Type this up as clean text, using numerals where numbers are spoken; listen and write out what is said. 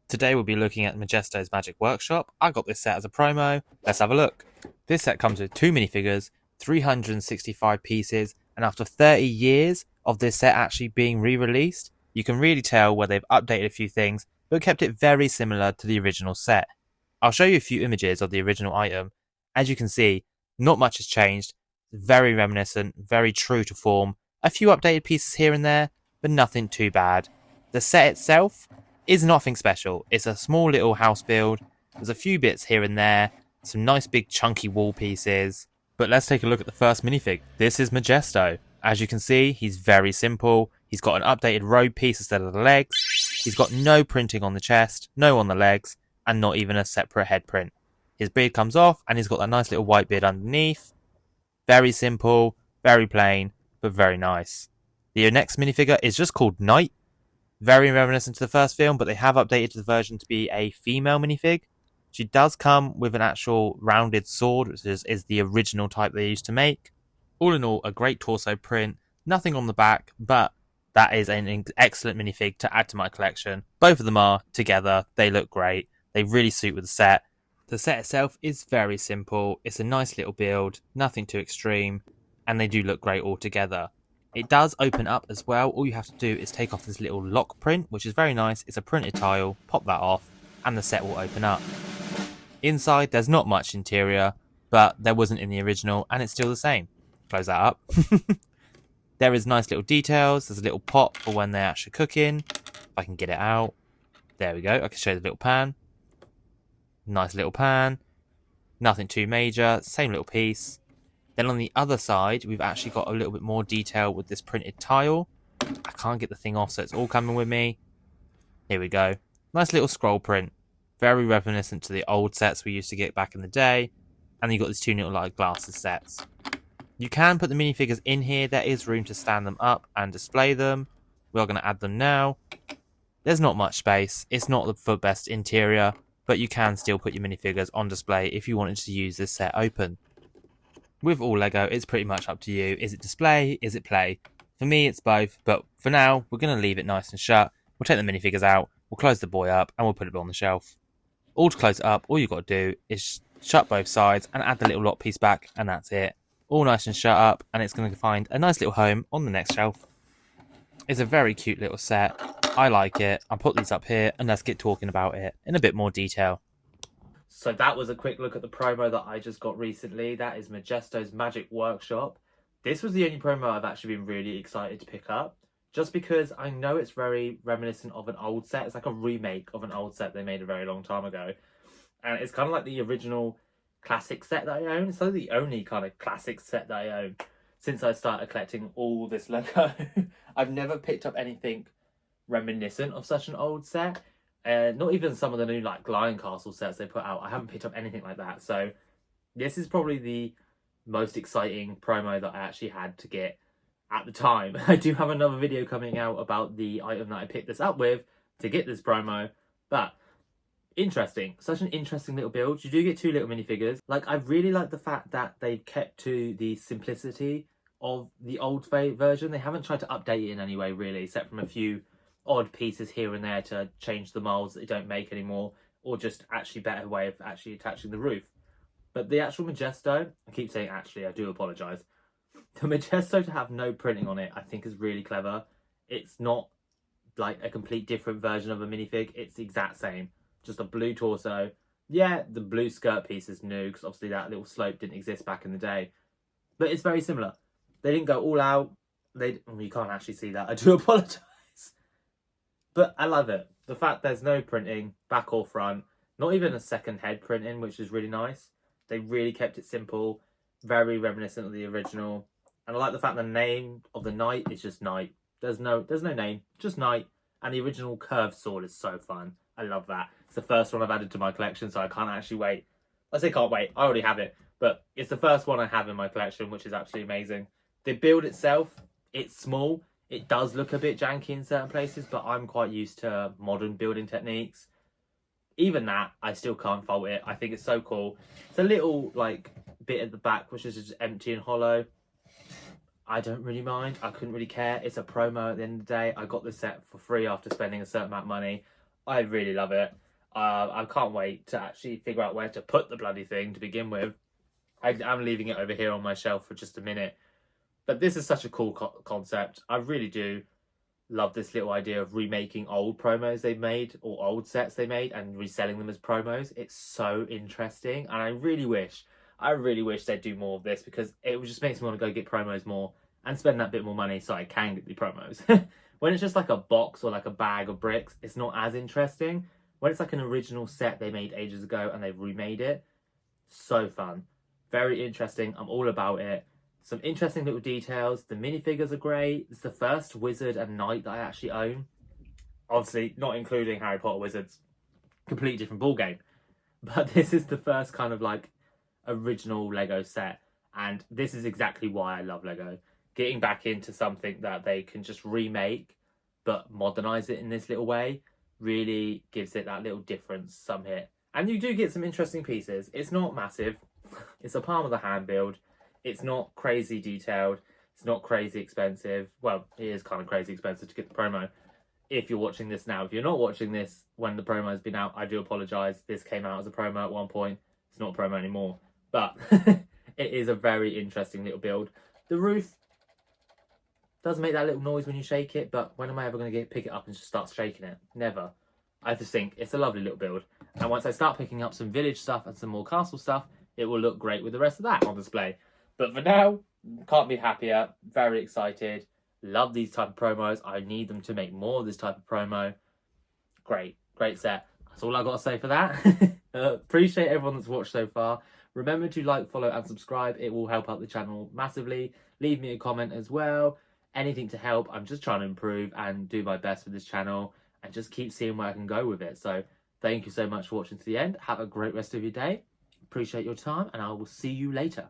Today we'll be looking at Majistos Magic Workshop. I got this set as a promo. Let's have a look. This set comes with 2 minifigures, 365 pieces, and after 30 years of this set actually being re-released, you can really tell where they've updated a few things, but kept it very similar to the original set. I'll show you a few images of the original item. As you can see, not much has changed. Very reminiscent, very true to form. A few updated pieces here and there, but nothing too bad. The set itself is nothing special. It's a small little house build. There's a few bits here and there, some nice big chunky wall pieces. But let's take a look at the first minifig. This is Majesto. As you can see, he's very simple. He's got an updated robe piece instead of the legs. He's got no printing on the chest, no on the legs, and not even a separate head print. His beard comes off and he's got that nice little white beard underneath. Very simple, very plain, but very nice. The next minifigure is just called Knight. Very reminiscent to the first film, but they have updated the version to be a female minifig. She does come with an actual rounded sword, which is the original type they used to make. All in all, a great torso print, nothing on the back, but that is an excellent minifig to add to my collection. Both of them are together, they look great, they really suit with the set. The set itself is very simple, it's a nice little build, nothing too extreme, and they do look great all together. It does open up as well. All you have to do is take off this little lock print, which is very nice. It's a printed tile, pop that off, and the set will open up. Inside, there's not much interior, but there wasn't in the original, and it's still the same. Close that up. There is nice little details. There's a little pot for when they're actually cooking. If I can get it out. There we go. I can show you the little pan. Nice little pan. Nothing too major. Same little piece. Then on the other side, we've actually got a little bit more detail with this printed tile. I can't get the thing off, so it's all coming with me. Here we go. Nice little scroll print. Very reminiscent to the old sets we used to get back in the day. And you've got these 2 little like glasses sets. You can put the minifigures in here. There is room to stand them up and display them. We are going to add them now. There's not much space. It's not the best interior, but you can still put your minifigures on display if you wanted to use this set open. With all Lego, it's pretty much up to you. Is it display? Is it play? For me, it's both, but for now, we're going to leave it nice and shut. We'll take the minifigures out, we'll close the boy up, and we'll put it on the shelf. All to close it up, all you've got to do is shut both sides and add the little lock piece back, and that's it. All nice and shut up, and it's going to find a nice little home on the next shelf. It's a very cute little set. I like it. I'll put these up here, and let's get talking about it in a bit more detail. So that was a quick look at the promo that I just got recently. That is Majistos Magic Workshop. This was the only promo I've actually been really excited to pick up. Just because I know it's very reminiscent of an old set. It's like a remake of an old set they made a very long time ago. And it's kind of like the original classic set that I own. It's like the only kind of classic set that I own since I started collecting all this Lego. I've never picked up anything reminiscent of such an old set. Not even some of the new like Lion Castle sets they put out. I haven't picked up anything like that. So this is probably the most exciting promo that I actually had to get at the time. I do have another video coming out about the item that I picked this up with to get this promo. But interesting. Such an interesting little build. You do get 2 little minifigures. Like, I really like the fact that they've kept to the simplicity of the old version. They haven't tried to update it in any way, really, except from a few odd pieces here and there to change the molds that they don't make anymore, or just actually better way of actually attaching the roof. But the actual Majesto, I keep saying actually, I do apologise. The Majesto to have no printing on it, I think is really clever. It's not like a complete different version of a minifig. It's the exact same. Just a blue torso. Yeah, the blue skirt piece is new, because obviously that little slope didn't exist back in the day. But it's very similar. They didn't go all out. You can't actually see that. I do apologise. But I love it. The fact there's no printing, back or front. Not even a second head printing, which is really nice. They really kept it simple. Very reminiscent of the original. And I like the fact the name of the knight is just Knight. There's no name, just Knight. And the original curved sword is so fun. I love that. It's the first one I've added to my collection, so I can't actually wait. I say can't wait, I already have it. But it's the first one I have in my collection, which is absolutely amazing. The build itself, it's small. It does look a bit janky in certain places, but I'm quite used to modern building techniques. Even that, I still can't fault it. I think it's so cool. It's a little like bit at the back, which is just empty and hollow. I don't really mind. I couldn't really care. It's a promo at the end of the day. I got this set for free after spending a certain amount of money. I really love it. I can't wait to actually figure out where to put the bloody thing to begin with. I'm leaving it over here on my shelf for just a minute. But this is such a cool concept. I really do love this little idea of remaking old promos they've made or old sets they made and reselling them as promos. It's so interesting, and I really wish they'd do more of this, because it just makes me want to go get promos more and spend that bit more money so I can get the promos. When it's just like a box or like a bag of bricks, it's not as interesting. When it's like an original set they made ages ago and they've remade it, so fun. Very interesting. I'm all about it. Some interesting little details. The minifigures are great. It's the first wizard and knight that I actually own. Obviously, not including Harry Potter wizards. Completely different ball game. But this is the first kind of like original Lego set. And this is exactly why I love Lego. Getting back into something that they can just remake, but modernize it in this little way, really gives it that little difference, some hit. And you do get some interesting pieces. It's not massive. It's a palm of the hand build. It's not crazy detailed. It's not crazy expensive. Well, it is kind of crazy expensive to get the promo. If you're watching this now, if you're not watching this when the promo has been out, I do apologise. This came out as a promo at one point. It's not a promo anymore. But it is a very interesting little build. The roof does make that little noise when you shake it, but when am I ever going to pick it up and just start shaking it? Never. I just think it's a lovely little build. And once I start picking up some village stuff and some more castle stuff, it will look great with the rest of that on display. But for now, can't be happier. Very excited. Love these type of promos. I need them to make more of this type of promo. Great set. That's all I got to say for that. Appreciate everyone that's watched so far. Remember to like, follow and subscribe. It will help out the channel massively. Leave me a comment as well. Anything to help. I'm just trying to improve and do my best with this channel and just keep seeing where I can go with it. So thank you so much for watching to the end. Have a great rest of your day. Appreciate your time, and I will see you later.